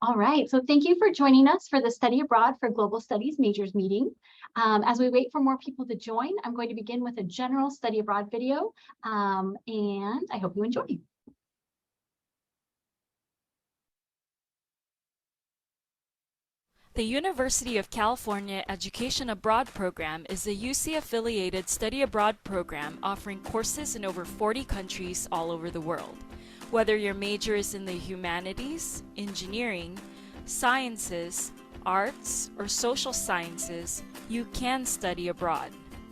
All right, so thank you for joining us for the Study Abroad for Global Studies Majors meeting. As we wait for more people to join, I'm going to begin with a general study abroad video, and I hope you enjoy. The University of California Education Abroad program is a UC-affiliated study abroad program offering courses in over 40 countries all over the world. Whether your major is in the humanities, engineering, sciences, arts, or social sciences, you can study abroad.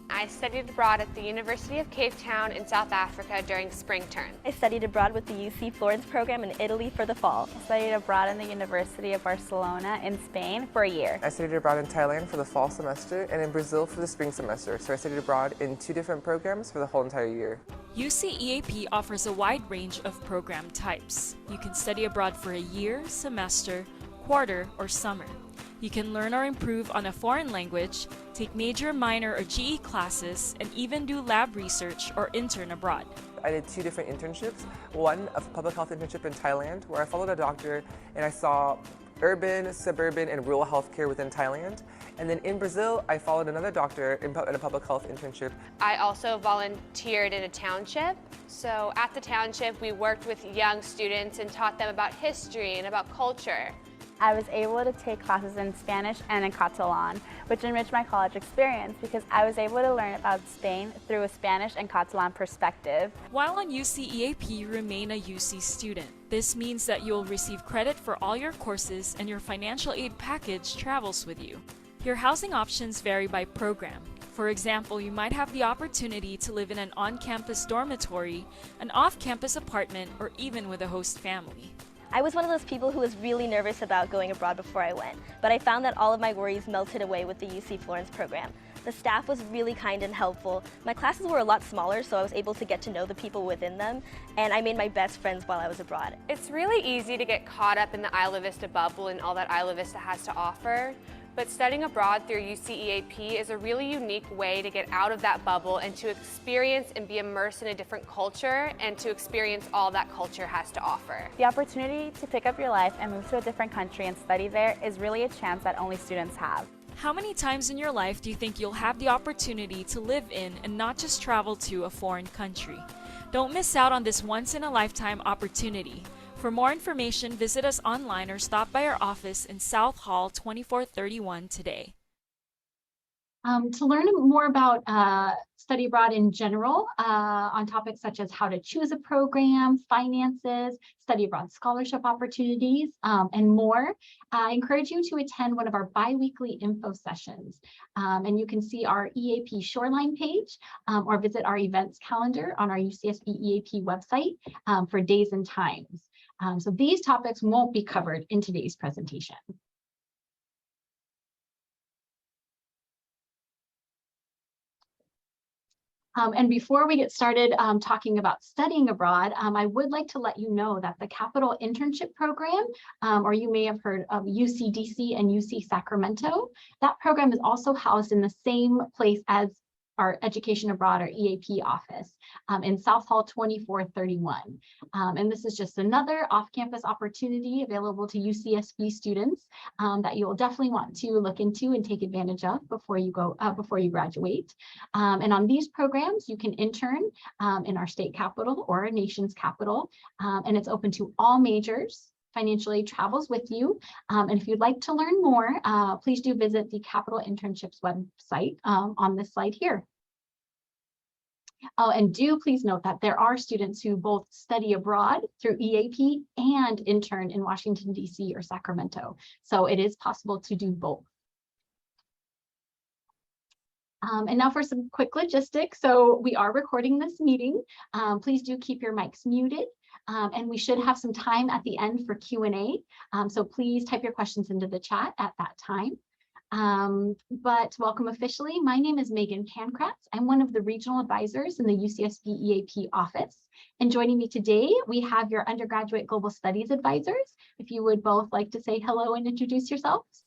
I studied abroad at the University of Cape Town in South Africa during spring term. I studied abroad with the UC Florence program in Italy for the fall. I studied abroad in the University of Barcelona in Spain for a year. I studied abroad in Thailand for the fall semester and in Brazil for the spring semester. So I studied abroad in 2 different programs for the whole entire year. UC EAP offers a wide range of program types. You can study abroad for a year, semester, quarter, or summer. You can learn or improve on a foreign language, take major, minor, or GE classes, and even do lab research or intern abroad. I did 2 different internships. One, a public health internship in Thailand, where I followed a doctor and I saw urban, suburban, and rural healthcare within Thailand. And then in Brazil, I followed another doctor in a public health internship. I also volunteered in a township. So at the township, we worked with young students and taught them about history and about culture. I was able to take classes in Spanish and in Catalan, which enriched my college experience because I was able to learn about Spain through a Spanish and Catalan perspective. While on UC EAP, you remain a UC student. This means that you'll receive credit for all your courses and your financial aid package travels with you. Your housing options vary by program. For example, you might have the opportunity to live in an on-campus dormitory, an off-campus apartment, or even with a host family. I was one of those people who was really nervous about going abroad before I went, but I found that all of my worries melted away with the UC Florence program. The staff was really kind and helpful. My classes were a lot smaller, so I was able to get to know the people within them, and I made my best friends while I was abroad. It's really easy to get caught up in the Isla Vista bubble and all that Isla Vista has to offer. But studying abroad through UC EAP is a really unique way to get out of that bubble and to experience and be immersed in a different culture and to experience all that culture has to offer. The opportunity to pick up your life and move to a different country and study there is really a chance that only students have. How many times in your life do you think you'll have the opportunity to live in and not just travel to a foreign country? Don't miss out on this once-in-a-lifetime opportunity. For more information, visit us online or stop by our office in South Hall 2431 today. To learn more about study abroad in general on topics such as how to choose a program, finances, study abroad scholarship opportunities, and more, I encourage you to attend one of our bi-weekly info sessions. And you can see our EAP Shoreline page or visit our events calendar on our UCSB EAP website for days and times. So these topics won't be covered in today's presentation. And before we get started talking about studying abroad, I would like to let you know that the Capital Internship Program, or you may have heard of UCDC and UC Sacramento, that program is also housed in the same place as our Education Abroad or EAP office in South Hall 2431. And this is just another off-campus opportunity available to UCSB students that you will definitely want to look into and take advantage of before you graduate. And on these programs, you can intern in our state capital or our nation's capital, and it's open to all majors. Financial aid travels with you. And if you'd like to learn more, please do visit the Capital Internships website on this slide here. Oh, and do please note that there are students who both study abroad through EAP and intern in Washington, D.C. or Sacramento. So it is possible to do both. And now for some quick logistics. So we are recording this meeting. Please do keep your mics muted. And we should have some time at the end for Q&A. So please type your questions into the chat at that time. But welcome officially. My name is Megan Pankratz. I'm one of the regional advisors in the UCSB EAP office. And joining me today, we have your undergraduate global studies advisors. If you would both like to say hello and introduce yourselves.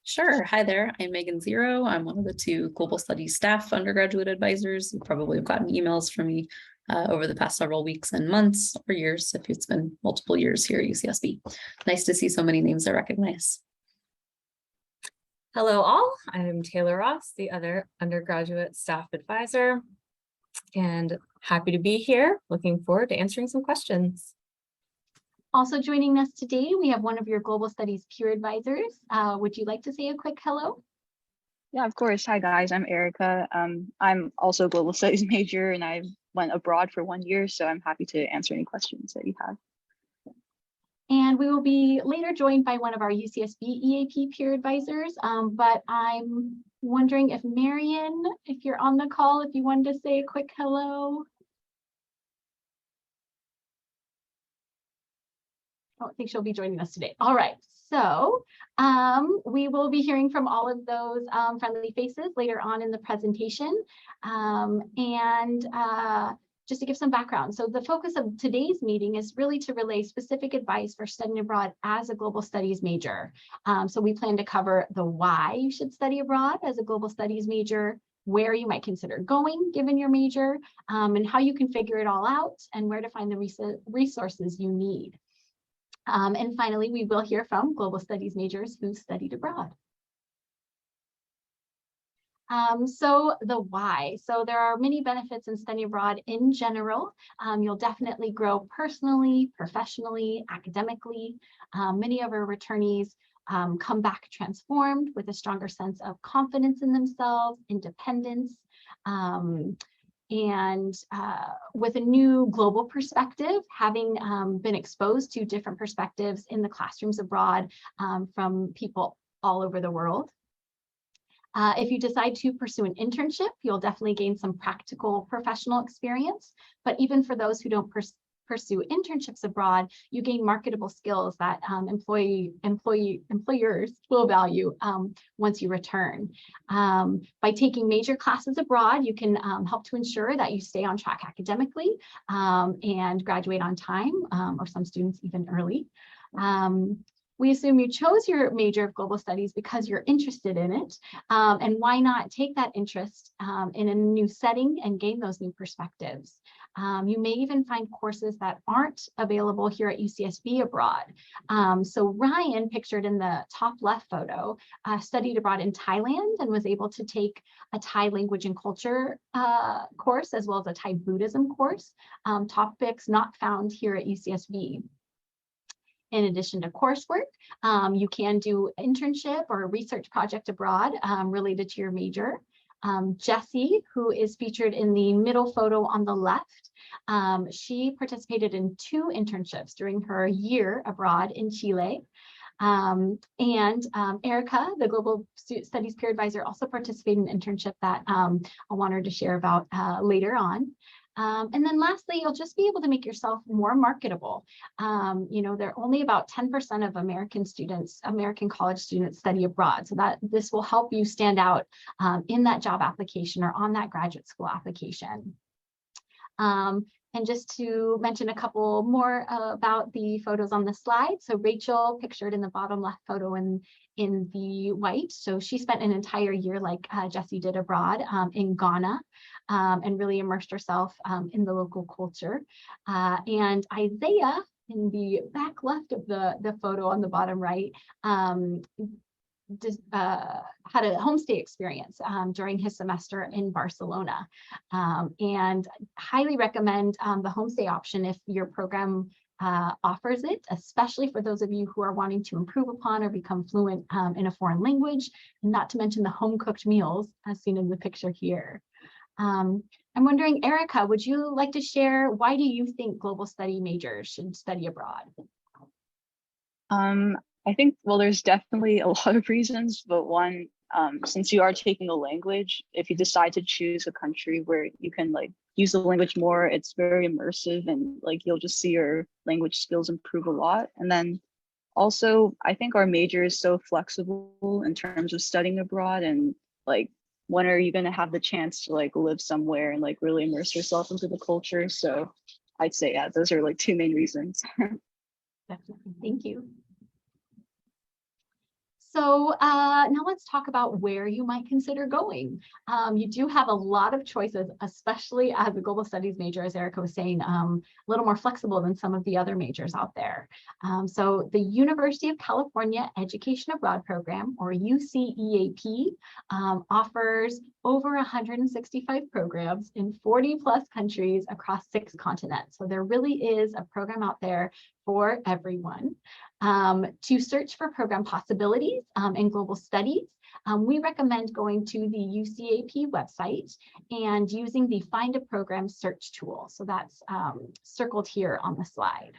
Sure. Hi there. I'm Megan Zero. I'm one of the 2 global studies staff undergraduate advisors. You probably have gotten emails from me over the past several weeks and months or years, if it's been multiple years here at UCSB. Nice to see so many names I recognize. Hello all, I'm Taylor Ross, the other undergraduate staff advisor, and happy to be here. Looking forward to answering some questions. Also joining us today, we have one of your Global Studies peer advisors. Would you like to say a quick hello? Yeah, of course. Hi guys, I'm Erica. I'm also a global studies major and I went abroad for 1 year, so I'm happy to answer any questions that you have. And we will be later joined by one of our UCSB EAP peer advisors, but I'm wondering if Marion, if you're on the call, if you wanted to say a quick hello. I don't think she'll be joining us today. All right, so we will be hearing from all of those friendly faces later on in the presentation. Just to give some background, so the focus of today's meeting is really to relay specific advice for studying abroad as a global studies major. So we plan to cover the why you should study abroad as a global studies major, where you might consider going given your major, and how you can figure it all out, and where to find the resources you need. And finally, we will hear from global studies majors who studied abroad. So the why. So there are many benefits in studying abroad in general. You'll definitely grow personally, professionally, academically. Many of our returnees come back transformed with a stronger sense of confidence in themselves, independence, and with a new global perspective, having been exposed to different perspectives in the classrooms abroad from people all over the world. If you decide to pursue an internship, you'll definitely gain some practical professional experience. But even for those who don't pursue internships abroad, you gain marketable skills that employers will value once you return. By taking major classes abroad, you can help to ensure that you stay on track academically and graduate on time, or some students even early. We assume you chose your major of global studies because you're interested in it, and why not take that interest in a new setting and gain those new perspectives. You may even find courses that aren't available here at UCSB abroad. So Ryan, pictured in the top left photo, studied abroad in Thailand and was able to take a Thai language and culture course, as well as a Thai Buddhism course, topics not found here at UCSB. In addition to coursework, you can do internship or a research project abroad related to your major. Jessie, who is featured in the middle photo on the left, she participated in 2 internships during her year abroad in Chile. Erica, the Global Studies Peer Advisor, also participated in an internship that I want her to share about later on. And then lastly, you'll just be able to make yourself more marketable. You know, there are only about 10% of American college students study abroad. So that this will help you stand out in that job application or on that graduate school application. And just to mention a couple more about the photos on the slide. So Rachel, pictured in the bottom left photo in the white. So she spent an entire year, like Jessie did abroad, in Ghana, and really immersed herself in the local culture. And Isaiah, in the back left of the photo on the bottom right, had a homestay experience during his semester in Barcelona, and highly recommend the homestay option if your program offers it, especially for those of you who are wanting to improve upon or become fluent in a foreign language, and not to mention the home-cooked meals as seen in the picture here. I'm wondering, Erica, would you like to share, why do you think global study majors should study abroad? I think, well, there's definitely a lot of reasons, but one, since you are taking a language, if you decide to choose a country where you can like use the language more, it's very immersive and like you'll just see your language skills improve a lot. And then also, I think our major is so flexible in terms of studying abroad, and like when are you going to have the chance to like live somewhere and like really immerse yourself into the culture? So I'd say, yeah, those are like 2 main reasons. Definitely, thank you. So now let's talk about where you might consider going. You do have a lot of choices, especially as a global studies major, as Erica was saying, a little more flexible than some of the other majors out there. So the University of California Education Abroad Program, or UCEAP, offers over 165 programs in 40 plus countries across 6 continents. So there really is a program out there for everyone. To search for program possibilities in global studies, we recommend going to the UCAP website and using the Find a Program search tool. So that's circled here on the slide.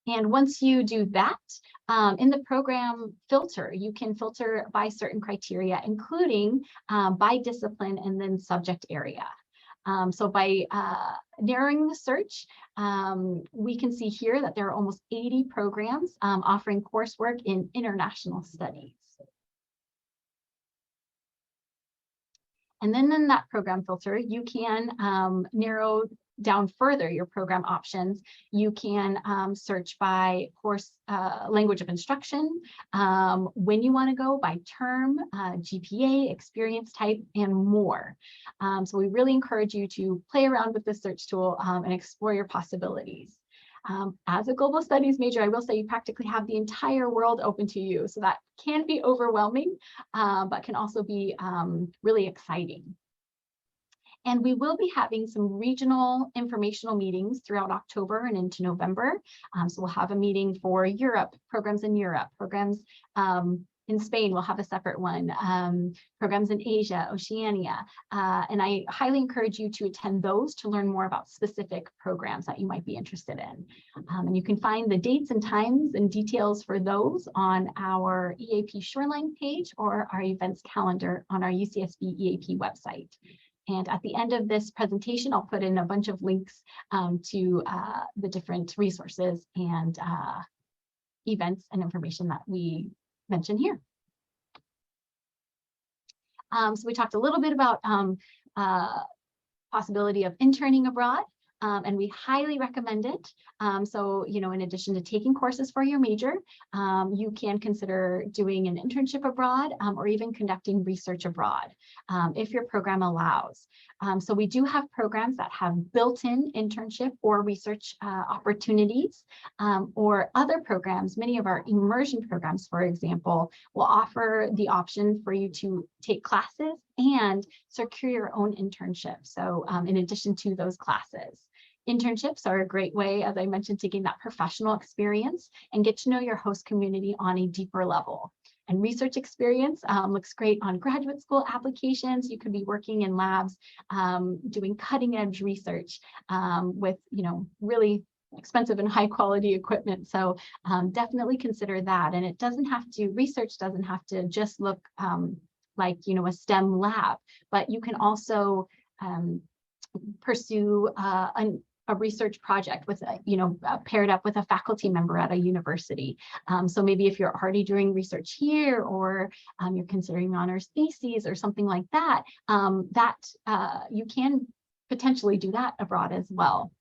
And once you do that, in the program filter, you can filter by certain criteria, including by discipline and then subject area. So by narrowing the search, we can see here that there are almost 80 programs offering coursework in international studies. And then in that program filter, you can narrow down further your program options. You can search by course language of instruction, when you want to go, by term, GPA, experience type, and more. So we really encourage you to play around with this search tool and explore your possibilities. As a global studies major, I will say you practically have the entire world open to you. So that can be overwhelming, but can also be really exciting. And we will be having some regional informational meetings throughout October and into November. So we'll have a meeting for Europe, programs in Europe, programs in Spain, we'll have a separate one, programs in Asia, Oceania. And I highly encourage you to attend those to learn more about specific programs that you might be interested in. And you can find the dates and times and details for those on our EAP Shoreline page or our events calendar on our UCSB EAP website. And at the end of this presentation, I'll put in a bunch of links to the different resources and events and information that we mentioned here. So we talked a little bit about possibility of interning abroad. And we highly recommend it. So, you know, in addition to taking courses for your major, you can consider doing an internship abroad or even conducting research abroad if your program allows. So we do have programs that have built-in internship or research opportunities, or other programs. Many of our immersion programs, for example, will offer the option for you to take classes and secure your own internship. So in addition to those classes. Internships are a great way, as I mentioned, to gain that professional experience and get to know your host community on a deeper level. And research experience looks great on graduate school applications. You could be working in labs, doing cutting edge research with, you know, really expensive and high quality equipment. So definitely consider that. And it doesn't have to, research doesn't have to just look like, you know, a STEM lab, but you can also pursue a research project with, you know, paired up with a faculty member at a university. So maybe if you're already doing research here, or you're considering honors theses or something like that, you can potentially do that abroad as well.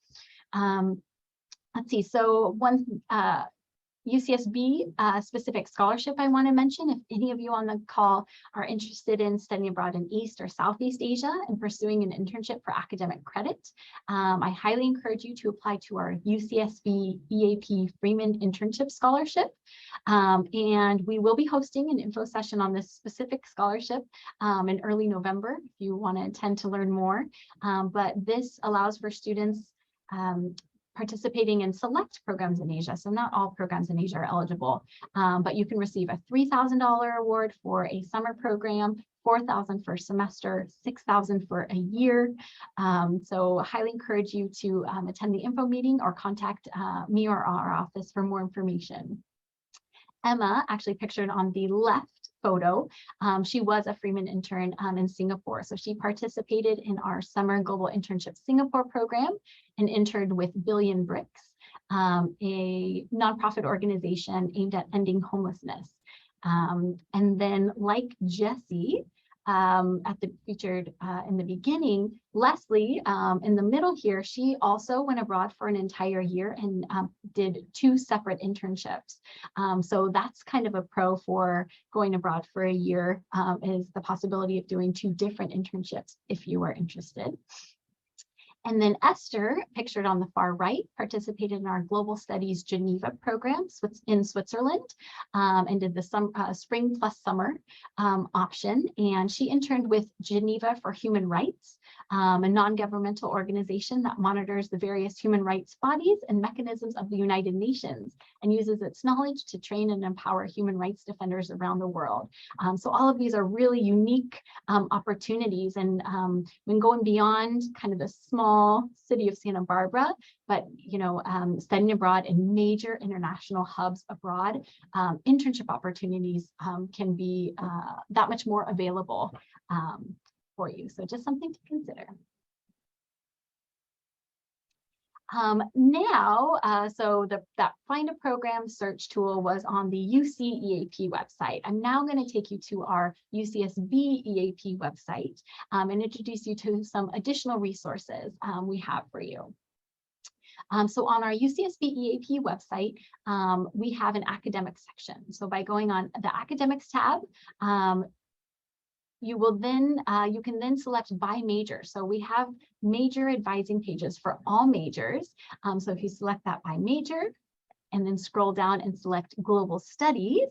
Let's see, so one UCSB specific scholarship I want to mention, if any of you on the call are interested in studying abroad in East or Southeast Asia and pursuing an internship for academic credit, I highly encourage you to apply to our UCSB EAP Freeman Internship Scholarship. And we will be hosting an info session on this specific scholarship in early November if you want to attend to learn more. But this allows for students participating in select programs in Asia. So not all programs in Asia are eligible, but you can receive a $3,000 award for a summer program, $4,000 for a semester, $6,000 for a year. So highly encourage you to attend the info meeting or contact me or our office for more information. Emma, actually pictured on the left photo, she was a Freeman intern in Singapore. So she participated in our Summer Global Internship Singapore program and interned with Billion Bricks, a nonprofit organization aimed at ending homelessness. And then, like Jessie, featured in the beginning. Leslie, in the middle here, she also went abroad for an entire year and did 2 separate internships. So that's kind of a pro for going abroad for a year, is the possibility of doing 2 different internships if you are interested. And then Esther, pictured on the far right, participated in our Global Studies Geneva program in Switzerland, and did the spring plus summer option. And she interned with Geneva for Human Rights, a non-governmental organization that monitors the various human rights bodies and mechanisms of the United Nations and uses its knowledge to train and empower human rights defenders around the world. So all of these are really unique opportunities, and when going beyond kind of the small city of Santa Barbara, but studying abroad in major international hubs abroad, internship opportunities can be that much more available for you. So just something to consider. That Find a Program search tool was on the UC EAP website. I'm now going to take you to our UCSB EAP website and introduce you to some additional resources we have for you. So on our UCSB EAP website, we have an academic section. So by going on the academics tab, you can then select by major. So we have major advising pages for all majors. So if you select that by major and then scroll down and select global studies,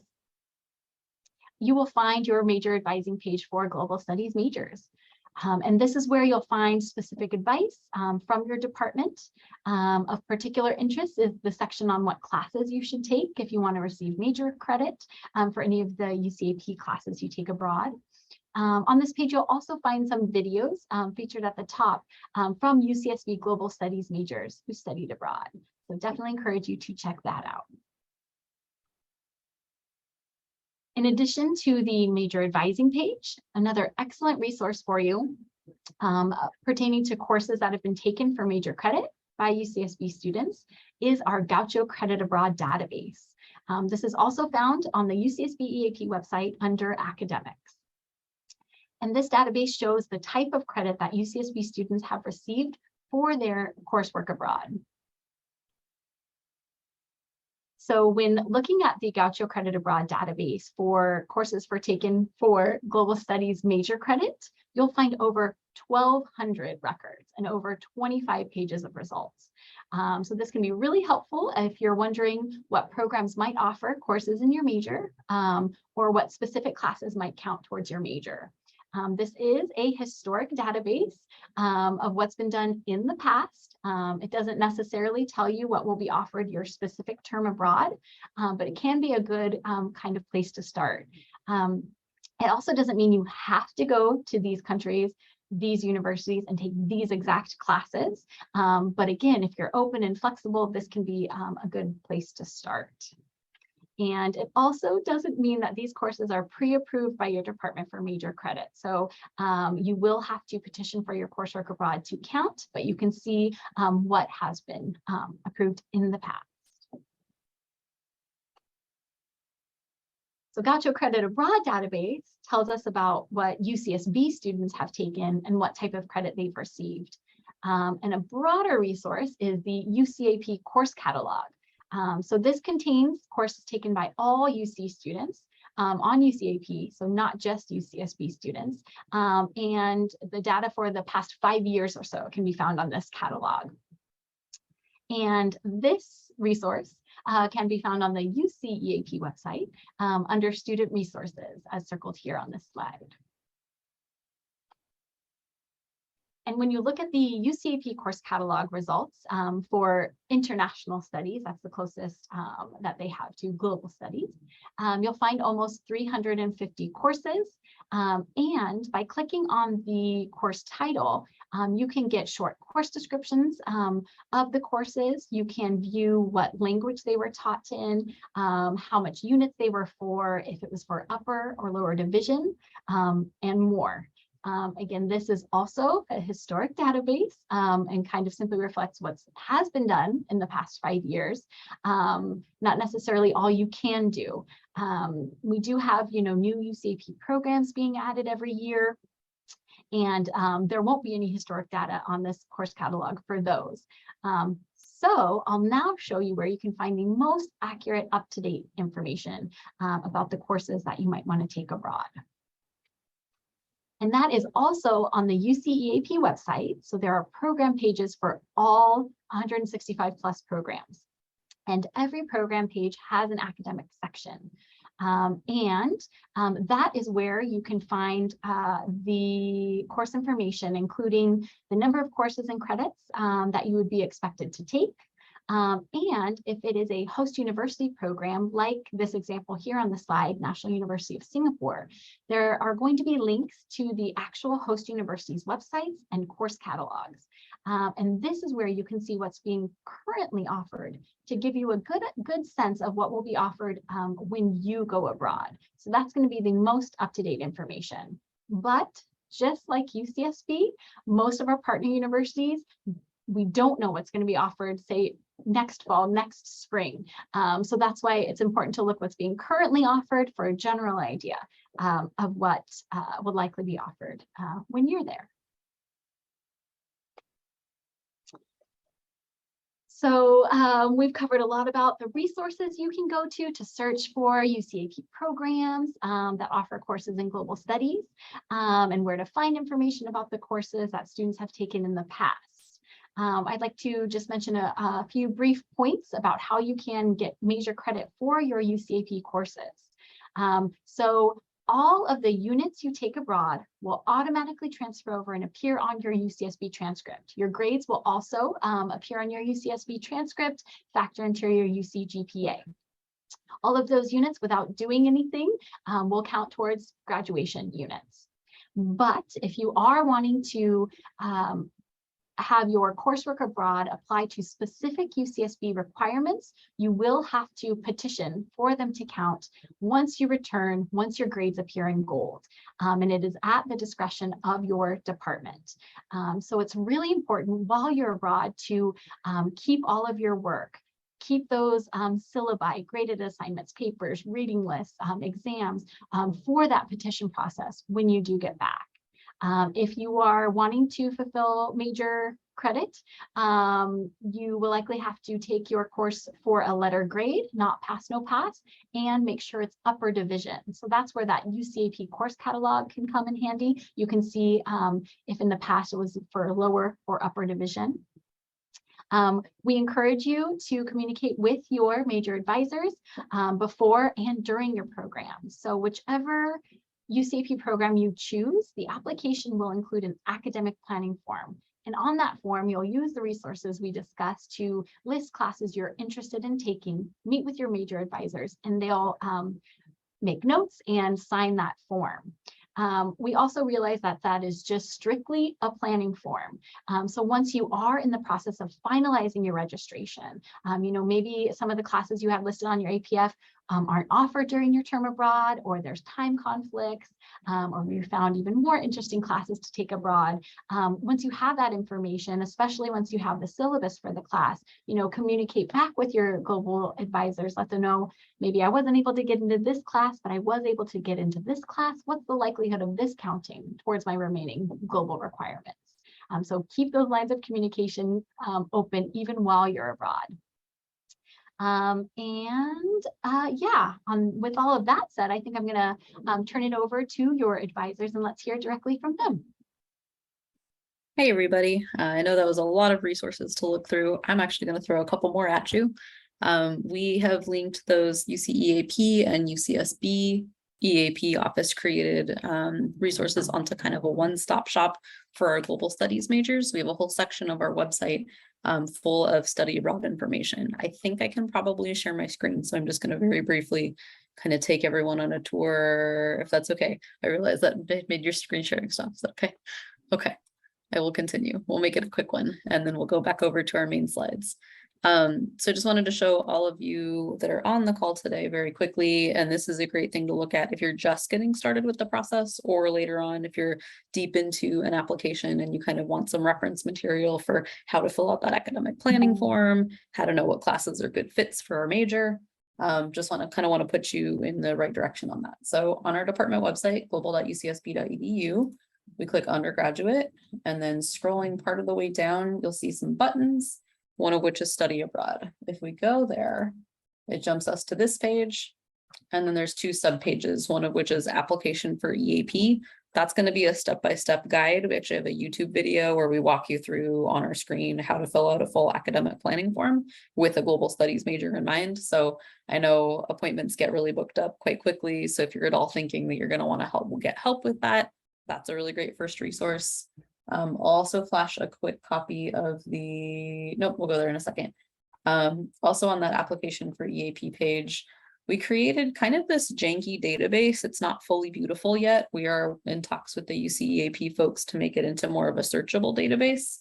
you will find your major advising page for global studies majors. And this is where you'll find specific advice from your department. Of particular interest is the section on what classes you should take if you want to receive major credit for any of the UCAP classes you take abroad. On this page, you'll also find some videos featured at the top from UCSB Global Studies majors who studied abroad. So definitely encourage you to check that out. In addition to the major advising page, another excellent resource for you pertaining to courses that have been taken for major credit by UCSB students is our Gaucho Credit Abroad database. This is also found on the UCSB EAP website under academics. And this database shows the type of credit that UCSB students have received for their coursework abroad. So when looking at the Gaucho Credit Abroad database for courses taken for Global Studies major credit, you'll find over 1,200 records and over 25 pages of results. So this can be really helpful if you're wondering what programs might offer courses in your major or what specific classes might count towards your major. This is a historic database of what's been done in the past. It doesn't necessarily tell you what will be offered your specific term abroad, but it can be a good kind of place to start. It also doesn't mean you have to go to these countries, these universities, and take these exact classes. But again, if you're open and flexible, this can be a good place to start. And it also doesn't mean that these courses are pre-approved by your department for major credit. So you will have to petition for your coursework abroad to count, but you can see what has been approved in the past. So Gaucho Credit Abroad database tells us about what UCSB students have taken and what type of credit they've received. And a broader resource is the UCAP course catalog. So this contains courses taken by all UC students on UCAP, so not just UCSB students. And the data for the past 5 years or so can be found on this catalog. And this resource can be found on the UC EAP website under student resources, as circled here on this slide. And when you look at the UCAP course catalog results for international studies, that's the closest that they have to global studies, you'll find almost 350 courses. And by clicking on the course title, you can get short course descriptions of the courses. You can view what language they were taught in, how much units they were for, if it was for upper or lower division, and more. Again, this is also a historic database and kind of simply reflects what has been done in the past 5 years, not necessarily all you can do. We do have, new UCAP programs being added every year, and there won't be any historic data on this course catalog for those. So I'll now show you where you can find the most accurate, up-to-date information about the courses that you might want to take abroad. And that is also on the UCEAP website. So there are program pages for all 165 plus programs. And every program page has an academic section. That is where you can find the course information, including the number of courses and credits that you would be expected to take. And if it is a host university program, like this example here on the slide, National University of Singapore, there are going to be links to the actual host university's websites and course catalogs. And this is where you can see what's being currently offered to give you a good sense of what will be offered when you go abroad. So that's going to be the most up-to-date information. But just like UCSB, most of our partner universities, we don't know what's going to be offered, say, next fall, next spring. So that's why it's important to look what's being currently offered for a general idea of what will likely be offered when you're there. So we've covered a lot about the resources you can go to search for UCAP programs that offer courses in global studies, and where to find information about the courses that students have taken in the past. I'd like to just mention a few brief points about how you can get major credit for your UCAP courses. So all of the units you take abroad will automatically transfer over and appear on your UCSB transcript. Your grades will also appear on your UCSB transcript, factor into your UC GPA. All of those units, without doing anything, will count towards graduation units. But if you are wanting to have your coursework abroad apply to specific UCSB requirements, you will have to petition for them to count once you return, once your grades appear in gold. And it is at the discretion of your department. So it's really important while you're abroad to keep all of your work, keep those syllabi, graded assignments, papers, reading lists, exams for that petition process when you do get back. If you are wanting to fulfill major credit, you will likely have to take your course for a letter grade, not pass, no pass, and make sure it's upper division. So that's where that UCAP course catalog can come in handy. You can see if in the past it was for lower or upper division. We encourage you to communicate with your major advisors before and during your program. So whichever UCAP program you choose, the application will include an academic planning form. And on that form, you'll use the resources we discussed to list classes you're interested in taking, meet with your major advisors, and they'll make notes and sign that form. We also realize that that is just strictly a planning form. So once you are in the process of finalizing your registration, maybe some of the classes you have listed on your APF aren't offered during your term abroad, or there's time conflicts, or you found even more interesting classes to take abroad. Once you have that information, especially once you have the syllabus for the class, communicate back with your global advisors, let them know, maybe I wasn't able to get into this class, but I was able to get into this class. What's the likelihood of this counting towards my remaining global requirements? So keep those lines of communication open even while you're abroad. With all of that said, I think I'm going to turn it over to your advisors and let's hear directly from them. Hey, everybody. I know that was a lot of resources to look through. I'm actually going to throw a couple more at you. We have linked those UCEAP and UCSB EAP office created resources onto kind of a one-stop shop for our global studies majors. We have a whole section of our website full of study abroad information. I think I can probably share my screen, so I'm just going to very briefly kind of take everyone on a tour, if that's okay. I realize that made your screen sharing stop. Is that okay? Okay, I will continue. We'll make it a quick one, and then we'll go back over to our main slides. So I just wanted to show all of you that are on the call today very quickly, and this is a great thing to look at if you're just getting started with the process, or later on if you're deep into an application and you kind of want some reference material for how to fill out that academic planning form, how to know what classes are good fits for our major. Just want to put you in the right direction on that. So on our department website, global.ucsb.edu, we click undergraduate, and then scrolling part of the way down, you'll see some buttons, one of which is study abroad. If we go there, it jumps us to this page. And then there's two sub pages, one of which is application for EAP. That's going to be a step-by-step guide. We actually have a YouTube video where we walk you through on our screen how to fill out a full academic planning form with a global studies major in mind. So I know appointments get really booked up quite quickly. So if you're at all thinking that you're going to want to get help with that, that's a really great first resource. I'll also flash a quick copy of we'll go there in a second. Also on that application for EAP page, we created kind of this janky database. It's not fully beautiful yet. We are in talks with the UCEAP folks to make it into more of a searchable database.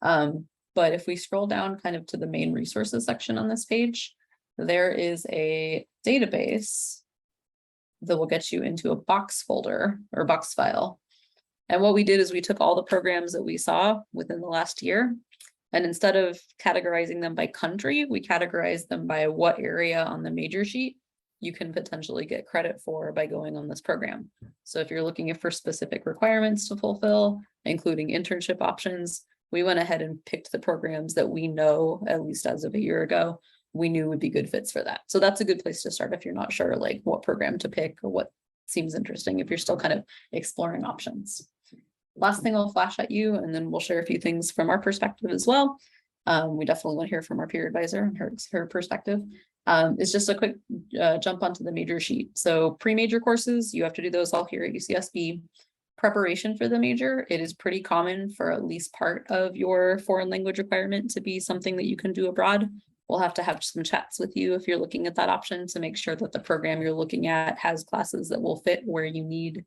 But if we scroll down kind of to the main resources section on this page, there is a database that will get you into a box folder or box file. And what we did is we took all the programs that we saw within the last year, and instead of categorizing them by country, we categorized them by what area on the major sheet you can potentially get credit for by going on this program. So if you're looking for specific requirements to fulfill, including internship options, we went ahead and picked the programs that we know, at least as of a year ago, we knew would be good fits for that. So that's a good place to start if you're not sure like what program to pick or what seems interesting, if you're still kind of exploring options. Last thing I'll flash at you, and then we'll share a few things from our perspective as well. We definitely want to hear from our peer advisor and her perspective. It's just a quick jump onto the major sheet. So pre-major courses, you have to do those all here at UCSB. Preparation for the major, it is pretty common for at least part of your foreign language requirement to be something that you can do abroad. We'll have to have some chats with you if you're looking at that option to make sure that the program you're looking at has classes that will fit where you need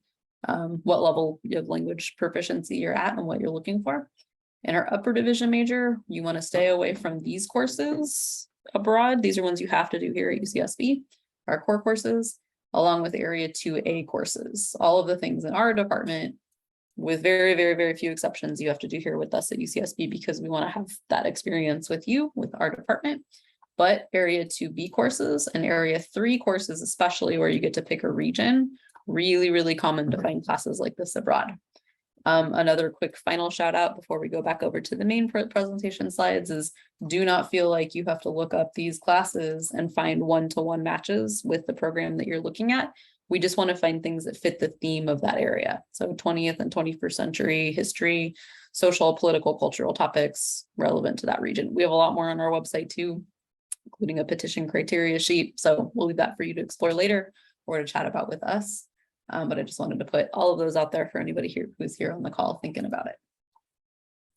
what level of language proficiency you're at and what you're looking for. In our upper division major, you want to stay away from these courses abroad. These are ones you have to do here at UCSB, our core courses, along with area 2A courses. All of the things in our department, with very, very, very few exceptions, you have to do here with us at UCSB because we want to have that experience with you, with our department. But area 2B courses and area 3 courses, especially where you get to pick a region, really, really common to find classes like this abroad. Another quick final shout out before we go back over to the main presentation slides is do not feel like you have to look up these classes and find one-to-one matches with the program that you're looking at. We just want to find things that fit the theme of that area. So 20th and 21st century history, social, political, cultural topics relevant to that region. We have a lot more on our website too, including a petition criteria sheet. So we'll leave that for you to explore later or to chat about with us. But I just wanted to put all of those out there for anybody here who's here on the call thinking about it.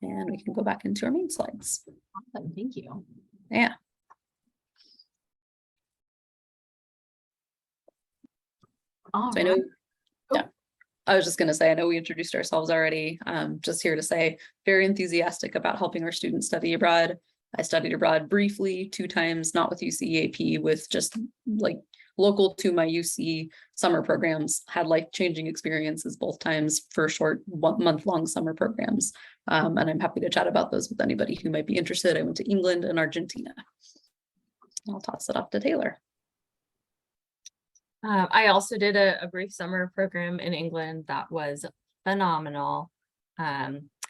And we can go back into our main slides. Awesome, thank you. Yeah. So I know, yeah, I was just going to say, I know we introduced ourselves already. Just here to say, very enthusiastic about helping our students study abroad. I studied abroad briefly 2 times, not with UCEAP, with just like local to my UC summer programs, had life-changing experiences both times for short 1 month-long summer programs. And I'm happy to chat about those with anybody who might be interested. I went to England and Argentina. I'll toss it off to Taylor. I also did a brief summer program in England that was phenomenal.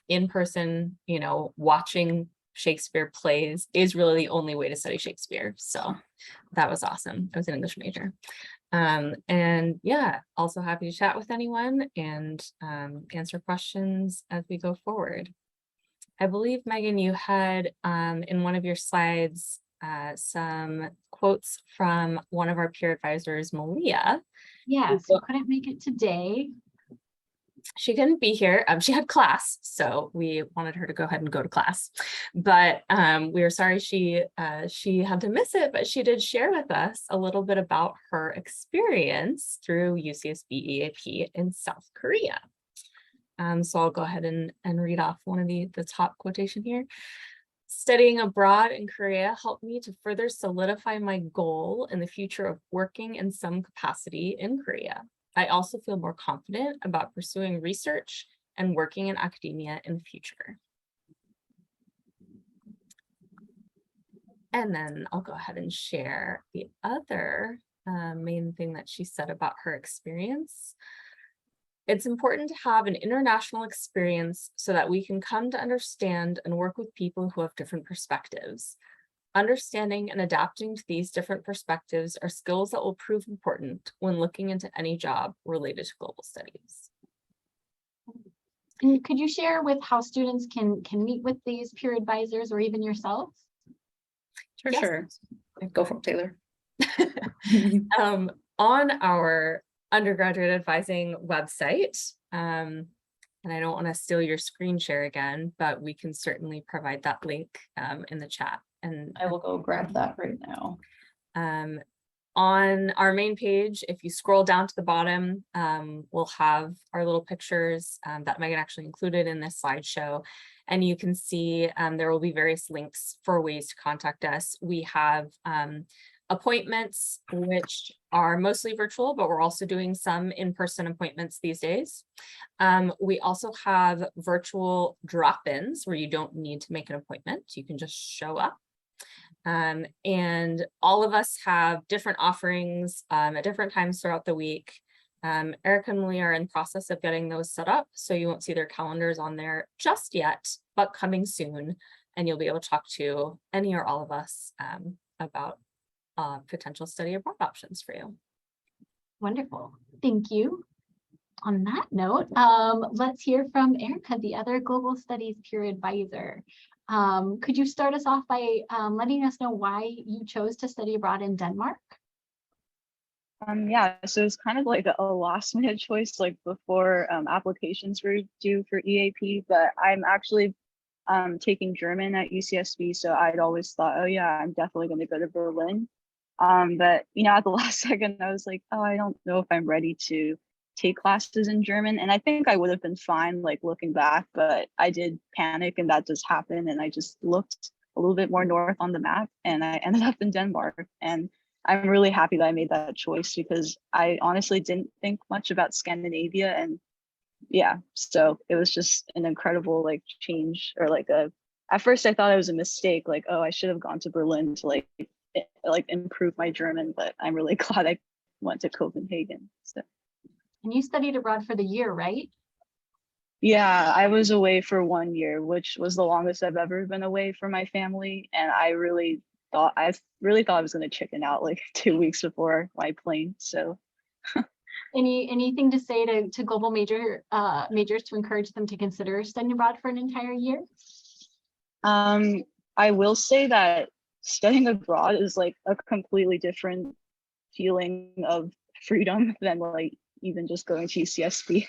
In person, you know, watching Shakespeare plays is really the only way to study Shakespeare. So that was awesome. I was an English major. And yeah, also happy to chat with anyone and answer questions as we go forward. I believe, Megan, you had in one of your slides some quotes from one of our peer advisors, Malia. Yeah, so couldn't make it today. She couldn't be here. She had class, so we wanted her to go ahead and go to class. But we were sorry she had to miss it, but she did share with us a little bit about her experience through UCSB EAP in South Korea. So I'll go ahead and read off one of the top quotation here. Studying abroad in Korea helped me to further solidify my goal in the future of working in some capacity in Korea. I also feel more confident about pursuing research and working in academia in the future. And then I'll go ahead and share the other main thing that she said about her experience. It's important to have an international experience so that we can come to understand and work with people who have different perspectives. Understanding and adapting to these different perspectives are skills that will prove important when looking into any job related to global studies. And could you share with how students can meet with these peer advisors or even yourself? Yes. Sure. Go for it, Taylor. On our undergraduate advising website, and I don't want to steal your screen share again, but we can certainly provide that link in the chat. And I will go grab that right now. On our main page, if you scroll down to the bottom, we'll have our little pictures that Megan actually included in this slideshow. And you can see there will be various links for ways to contact us. We have appointments, which are mostly virtual, but we're also doing some in-person appointments these days. We also have virtual drop-ins where you don't need to make an appointment. You can just show up. And all of us have different offerings at different times throughout the week. Eric and Malia are in the process of getting those set up, so you won't see their calendars on there just yet, but coming soon, and you'll be able to talk to any or all of us about potential study abroad options for you. Wonderful. Thank you. On that note, let's hear from Erica, the other Global Studies peer advisor. Could you start us off by letting us know why you chose to study abroad in Denmark? Yeah, so it's kind of like a last minute choice, like before applications were due for EAP, but I'm actually taking German at UCSB, so I'd always thought, oh yeah, I'm definitely going to go to Berlin. But you know, at the last second, I was like, oh, I don't know if I'm ready to take classes in German. And I think I would have been fine, like looking back, but I did panic and that just happened. And I just looked a little bit more north on the map and I ended up in Denmark. And I'm really happy that I made that choice because I honestly didn't think much about Scandinavia. And yeah, so it was just an incredible like change or like at first I thought it was a mistake, like, oh, I should have gone to Berlin to like improve my German, but I'm really glad I went to Copenhagen. So. And you studied abroad for the year, right? Yeah, I was away for 1 year, which was the longest I've ever been away from my family. And I really thought I was going to chicken out like 2 weeks before my plane. So anything to say to global majors to encourage them to consider studying abroad for an entire year? I will say that studying abroad is like a completely different feeling of freedom than like even just going to UCSB.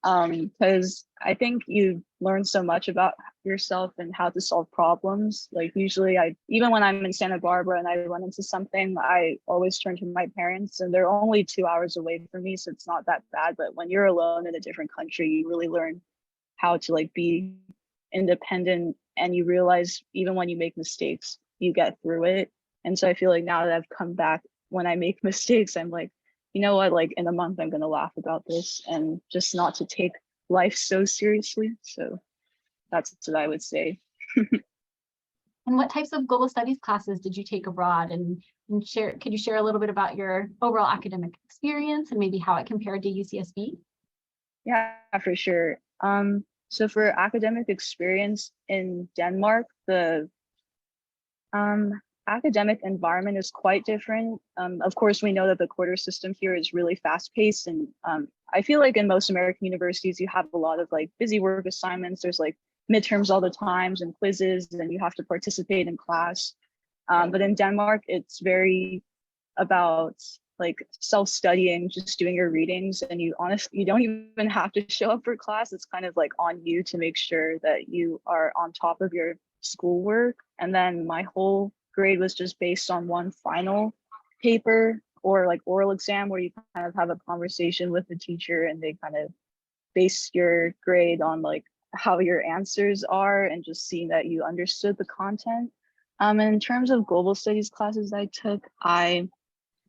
Because I think you learn so much about yourself and how to solve problems. Like usually even when I'm in Santa Barbara and I run into something, I always turn to my parents and they're only 2 hours away from me. So it's not that bad. But when you're alone in a different country, you really learn how to like be independent and you realize even when you make mistakes, you get through it. And so I feel like now that I've come back, when I make mistakes, I'm like, you know what, like in a month, I'm going to laugh about this and just not to take life so seriously. So that's what I would say. And what types of global studies classes did you take abroad and could you share a little bit about your overall academic experience and maybe how it compared to UCSB? Yeah, for sure. So for academic experience in Denmark, the academic environment is quite different. Of course, we know that the quarter system here is really fast paced. And I feel like in most American universities, you have a lot of like busy work assignments. There's like midterms all the times and quizzes, and you have to participate in class. But in Denmark, it's very about like self-studying, just doing your readings. And you don't even have to show up for class. It's kind of like on you to make sure that you are on top of your schoolwork. And then my whole grade was just based on one final paper or like oral exam where you kind of have a conversation with the teacher and they kind of base your grade on like how your answers are and just seeing that you understood the content. And in terms of global studies classes I took, I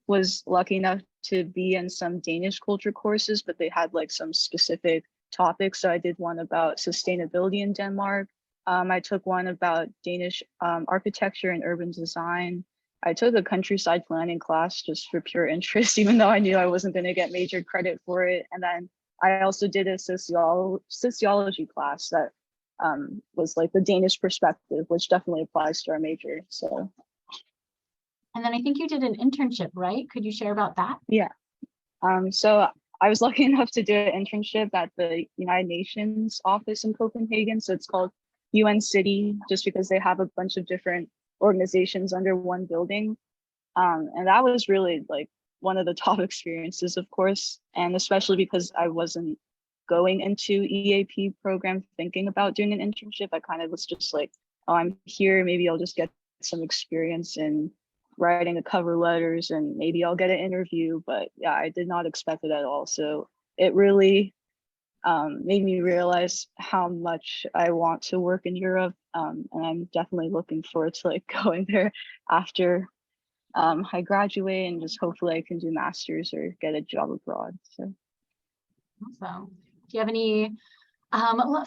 was lucky enough to be in some Danish culture courses, but they had like some specific topics. So I did one about sustainability in Denmark. I took one about Danish architecture and urban design. I took a countryside planning class just for pure interest, even though I knew I wasn't going to get major credit for it. And then I also did a sociology class that was like the Danish perspective, which definitely applies to our major. So. And then I think you did an internship, right? Could you share about that? Yeah. So I was lucky enough to do an internship at the United Nations office in Copenhagen. So it's called UN City, just because they have a bunch of different organizations under one building. And that was really like one of the top experiences, of course, and especially because I wasn't going into EAP program thinking about doing an internship. I kind of was just like, oh, I'm here, maybe I'll just get some experience in writing a cover letters and maybe I'll get an interview. But yeah, I did not expect it at all. So it really made me realize how much I want to work in Europe. And I'm definitely looking forward to like going there after I graduate, and just hopefully I can do masters or get a job abroad. So awesome. Do you have any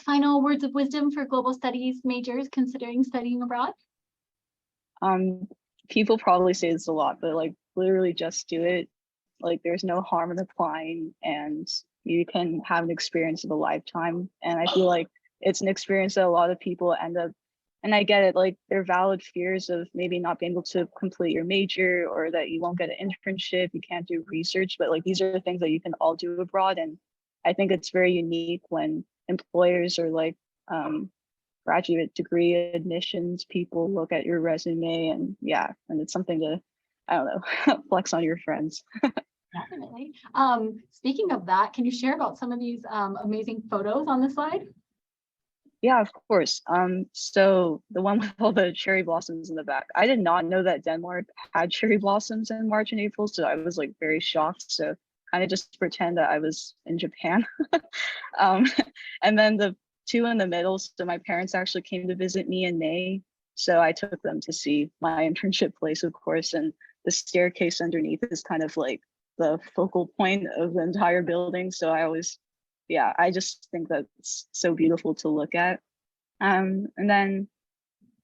final words of wisdom for global studies majors considering studying abroad? People probably say this a lot, but like literally just do it. Like there's no harm in applying, and you can have an experience of a lifetime. And I feel like it's an experience that a lot of people end up, and I get it, like they're valid fears of maybe not being able to complete your major, or that you won't get an internship, you can't do research, but like these are the things that you can all do abroad. And I think it's very unique when employers or like graduate degree admissions people look at your resume, and yeah, and it's something to, I don't know, flex on your friends. Definitely. Speaking of that, can you share about some of these amazing photos on the slide? Yeah, of course. So the one with all the cherry blossoms in the back, I did not know that Denmark had cherry blossoms in March and April, so I was like very shocked. So kind of just pretend that I was in Japan. And then the two in the middle, so my parents actually came to visit me in May, so I took them to see my internship place, of course, and the staircase underneath is kind of like the focal point of the entire building. So I always, yeah, I just think that's so beautiful to look at. And then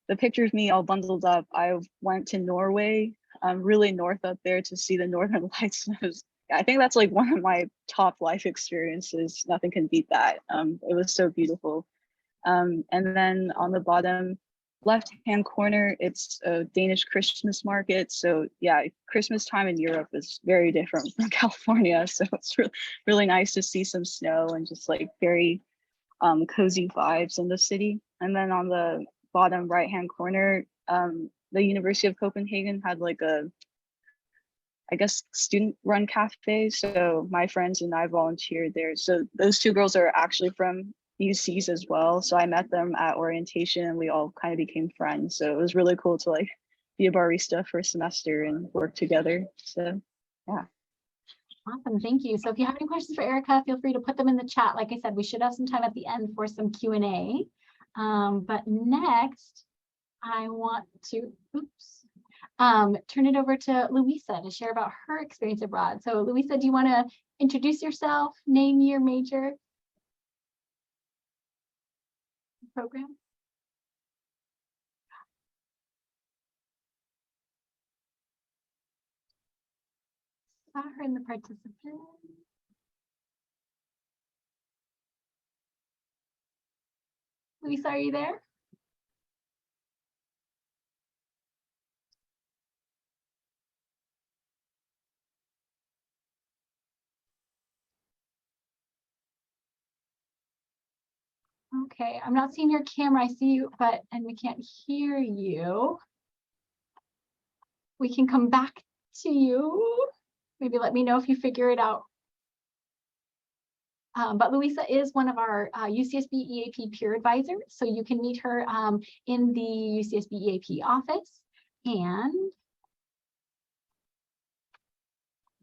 the picture of me all bundled up, I went to Norway, really north up there to see the Northern Lights. I think that's like one of my top life experiences. Nothing can beat that. It was so beautiful. And then on the bottom left-hand corner, it's a Danish Christmas market. So yeah, Christmas time in Europe is very different from California. So it's really nice to see some snow and just like very cozy vibes in the city. And then on the bottom right-hand corner, the University of Copenhagen had like a, I guess, student-run cafe. So my friends and I volunteered there. So those two girls are actually from UCs as well. So I met them at orientation and we all kind of became friends. So it was really cool to like be a barista for a semester and work together. So yeah. Awesome, thank you. So if you have any questions for Erica, feel free to put them in the chat. Like I said, we should have some time at the end for some Q&A. But next, I want to, turn it over to Louisa to share about her experience abroad. So Louisa, do you want to introduce yourself, name your major, program? Saw her in the participant. Louisa, are you there? Okay, I'm not seeing your camera. I see you, and we can't hear you. We can come back to you. Maybe let me know if you figure it out. But Louisa is one of our UCSB EAP peer advisors, so you can meet her in the UCSB EAP office. And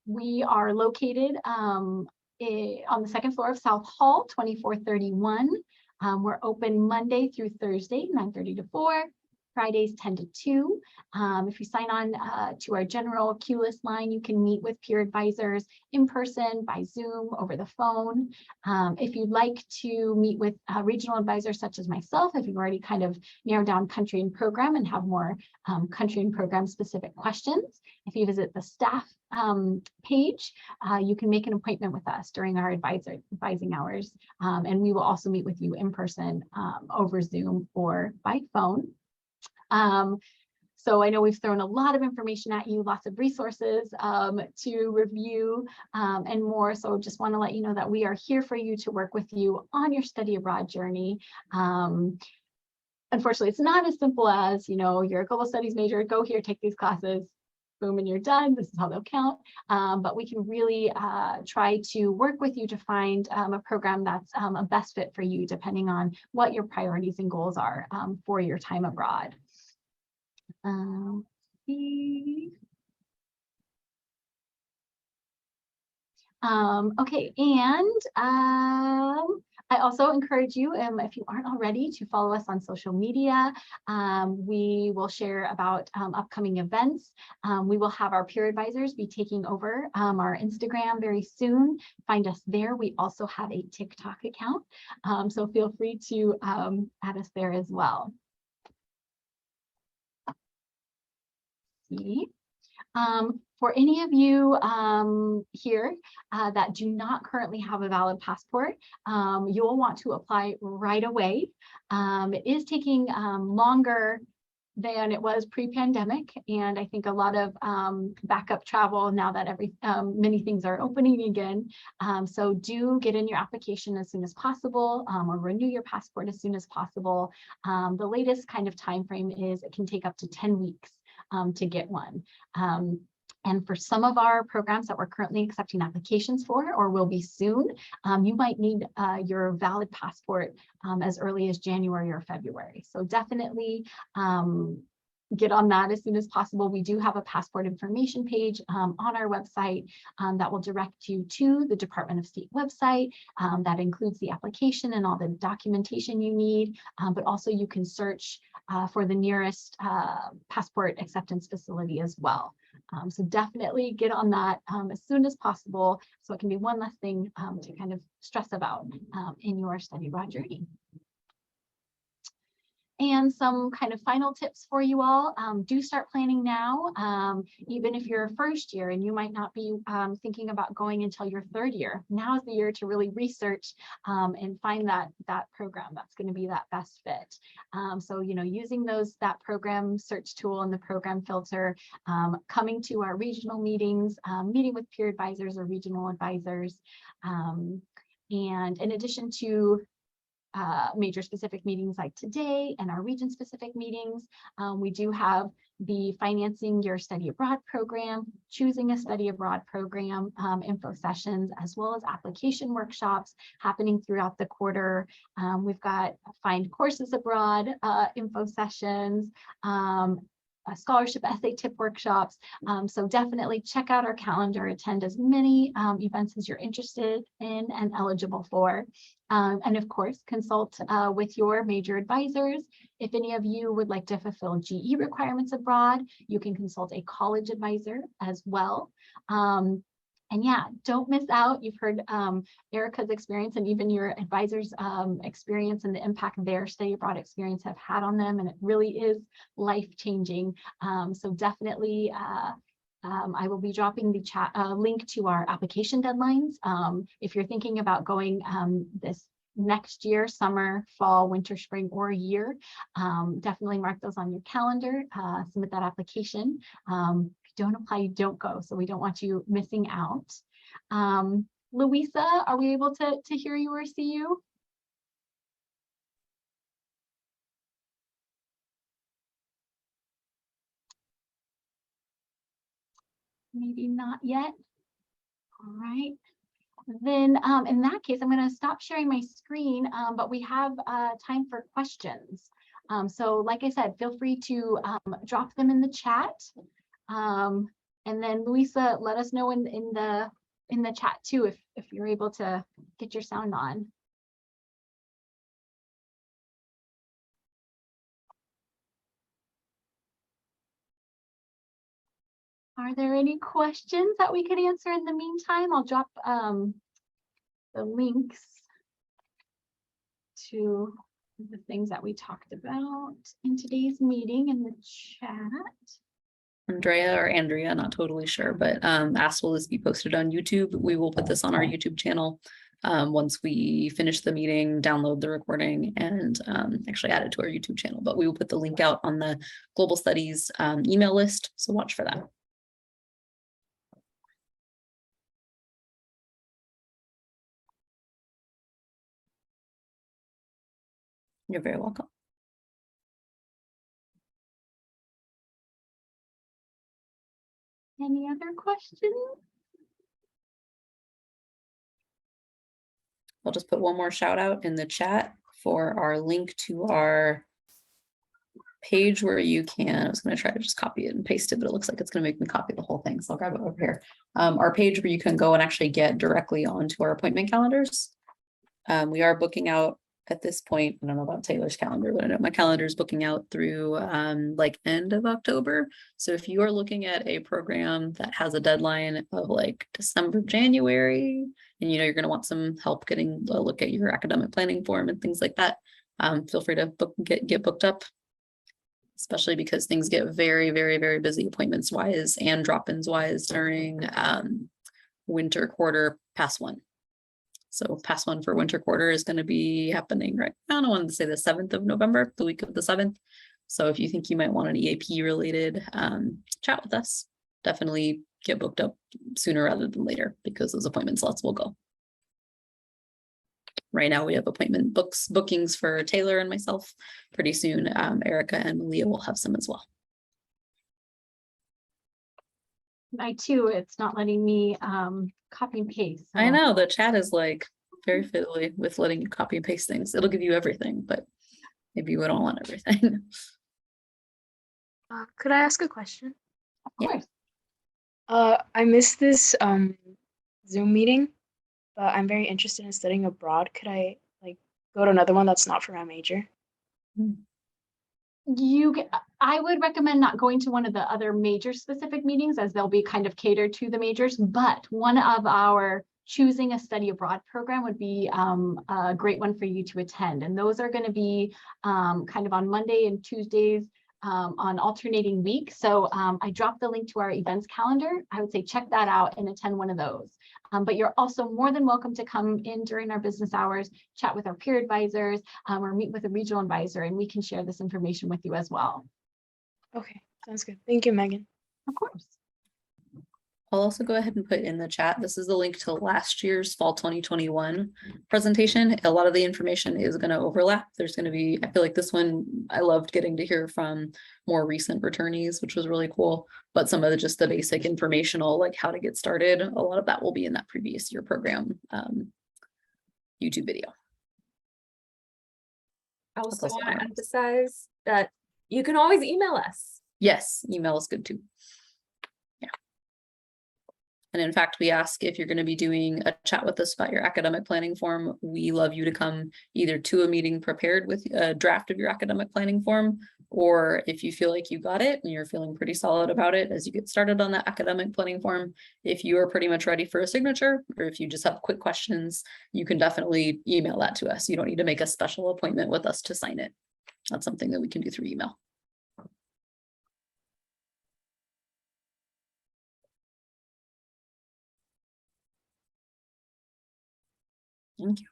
we are located on the second floor of South Hall, 2431. We're open Monday through Thursday, 9:30 to 4. Fridays 10 to 2. If you sign on to our general queue list line, you can meet with peer advisors in person, by Zoom, over the phone. If you'd like to meet with regional advisors such as myself, if you've already kind of narrowed down country and program and have more country and program specific questions, if you visit the staff page, you can make an appointment with us during our advising hours. And we will also meet with you in person over Zoom or by phone. So I know we've thrown a lot of information at you, lots of resources to review and more. So just want to let you know that we are here for you to work with you on your study abroad journey. Unfortunately, it's not as simple as, you're a global studies major, go here, take these classes, boom, and you're done. This is how they'll count. But we can really try to work with you to find a program that's a best fit for you, depending on what your priorities and goals are for your time abroad. Okay, and I also encourage you, if you aren't already, to follow us on social media. We will share about upcoming events. We will have our peer advisors be taking over our Instagram very soon. Find us there. We also have a TikTok account, so feel free to add us there as well. For any of you here that do not currently have a valid passport, you'll want to apply right away. It is taking longer than it was pre-pandemic, and I think a lot of backup travel now that many things are opening again. So do get in your application as soon as possible, or renew your passport as soon as possible. The latest kind of time frame is it can take up to 10 weeks to get one. And for some of our programs that we're currently accepting applications for, or will be soon, you might need your valid passport as early as January or February. So definitely get on that as soon as possible. We do have a passport information page on our website that will direct you to the Department of State website. That includes the application and all the documentation you need, but also you can search for the nearest passport acceptance facility as well. So definitely get on that as soon as possible, so it can be one less thing to kind of stress about in your study abroad journey. And some kind of final tips for you all. Do start planning now, even if you're a first year and you might not be thinking about going until your third year. Now is the year to really research and find that program that's going to be that best fit. So, using that program search tool and the program filter, coming to our regional meetings, meeting with peer advisors or regional advisors. And in addition to major specific meetings like today and our region specific meetings, we do have the Financing Your Study Abroad program, Choosing a Study Abroad program info sessions, as well as application workshops happening throughout the quarter. We've got Find Courses Abroad info sessions, scholarship essay tip workshops. So definitely check out our calendar, attend as many events as you're interested in and eligible for. And of course, consult with your major advisors. If any of you would like to fulfill GE requirements abroad, you can consult a college advisor as well. And yeah, don't miss out. You've heard Erica's experience and even your advisor's experience and the impact their study abroad experience have had on them. And it really is life-changing. So definitely, I will be dropping the chat link to our application deadlines. If you're thinking about going this next year, summer, fall, winter, spring, or year, definitely mark those on your calendar, submit that application. Don't apply, you don't go. So we don't want you missing out. Louisa, are we able to hear you or see you? Maybe not yet. All right. Then in that case, I'm going to stop sharing my screen, but we have time for questions. So like I said, feel free to drop them in the chat. And then Louisa, let us know in the chat too if you're able to get your sound on. Are there any questions that we could answer in the meantime? I'll drop the links to the things that we talked about in today's meeting in the chat. Andrea or Andrea, not totally sure, but asked will this be posted on YouTube? We will put this on our YouTube channel once we finish the meeting, download the recording, and actually add it to our YouTube channel. But we will put the link out on the Global Studies email list, so watch for that. You're very welcome. Any other questions? I'll just put one more shout out in the chat for our link to our page where you can, I was going to try to just copy it and paste it, but it looks like it's going to make me copy the whole thing. So I'll grab it over here. Our page where you can go and actually get directly onto our appointment calendars. We are booking out at this point. I don't know about Taylor's calendar, but I know my calendar is booking out through like end of October. So if you are looking at a program that has a deadline of like December, January, and you know you're going to want some help getting a look at your academic planning form and things like that, feel free to get booked up, especially because things get very, very, very busy appointments wise and drop-ins wise during winter quarter pass one. So pass one for winter quarter is going to be happening right, I don't want to say the 7th of November, the week of the 7th. So if you think you might want an EAP related chat with us, definitely get booked up sooner rather than later because those appointment slots will go. Right now we have appointment bookings for Taylor and myself. Pretty soon, Erica and Malia will have some as well. I too, it's not letting me copy and paste. So. I know the chat is like very fiddly with letting you copy and paste things. It'll give you everything, but maybe we don't want everything. Could I ask a question? Of course. I missed this Zoom meeting, but I'm very interested in studying abroad. Could I like go to another one that's not for my major? I would recommend not going to one of the other major specific meetings as they'll be kind of catered to the majors, but one of our choosing a study abroad program would be a great one for you to attend. And those are going to be kind of on Monday and Tuesdays on alternating weeks. So I dropped the link to our events calendar. I would say check that out and attend one of those. But you're also more than welcome to come in during our business hours, chat with our peer advisors, or meet with a regional advisor, and we can share this information with you as well. Okay, sounds good. Thank you, Megan. Of course. I'll also go ahead and put in the chat. This is the link to last year's fall 2021 presentation. A lot of the information is going to overlap. There's going to be, I feel like this one, I loved getting to hear from more recent returnees, which was really cool. But some of just the basic informational, like how to get started, a lot of that will be in that previous year program YouTube video. I also want to emphasize that you can always email us. Yes, email is good too. And in fact, we ask if you're going to be doing a chat with us about your academic planning form, we love you to come either to a meeting prepared with a draft of your academic planning form, or if you feel like you got it and you're feeling pretty solid about it as you get started on that academic planning form, if you are pretty much ready for a signature, or if you just have quick questions, you can definitely email that to us. You don't need to make a special appointment with us to sign it. That's something that we can do through email. Thank you.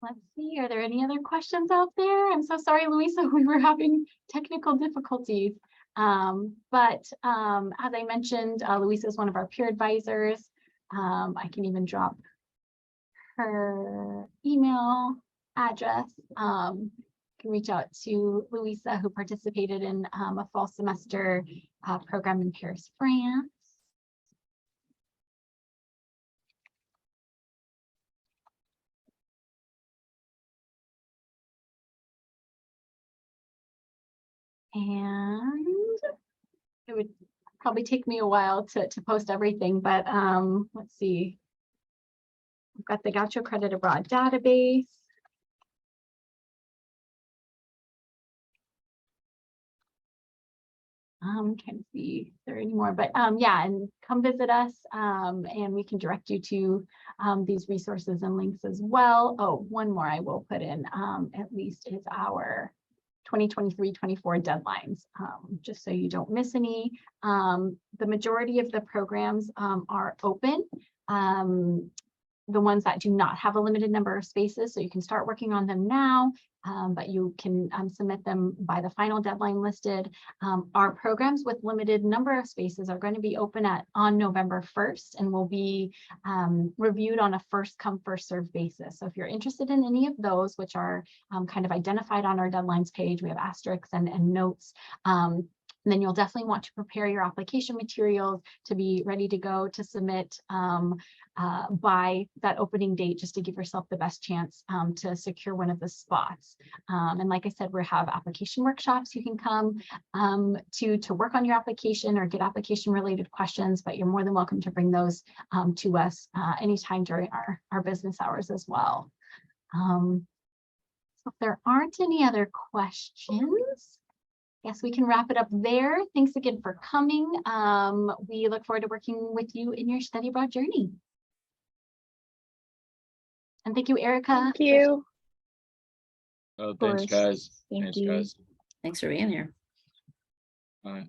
Let's see, are there any other questions out there? I'm so sorry, Louisa, we were having technical difficulties. But as I mentioned, Louisa is one of our peer advisors. I can even drop her email address. You can reach out to Louisa, who participated in a fall semester program in Paris, France. And it would probably take me a while to post everything, but let's see. We've got the Gaucho Credit Abroad database. I'm trying to see if there are any more, but yeah, and come visit us and we can direct you to these resources and links as well. Oh, one more I will put in at least is our 2023-24 deadlines, just so you don't miss any. The majority of the programs are open. The ones that do not have a limited number of spaces, so you can start working on them now, but you can submit them by the final deadline listed. Our programs with limited number of spaces are going to be open on November 1st and will be reviewed on a first come first served basis. So if you're interested in any of those, which are kind of identified on our deadlines page, we have asterisks and notes. Then you'll definitely want to prepare your application materials to be ready to go to submit by that opening date, just to give yourself the best chance to secure one of the spots. And like I said, we have application workshops you can come to work on your application or get application related questions, but you're more than welcome to bring those to us anytime during our business hours as well. So if there aren't any other questions, yes, we can wrap it up there. Thanks again for coming. We look forward to working with you in your study abroad journey. And thank you, Erica. Thank you. Oh, thanks, guys. Thank Thanks, you. guys. Thanks for being here. All right.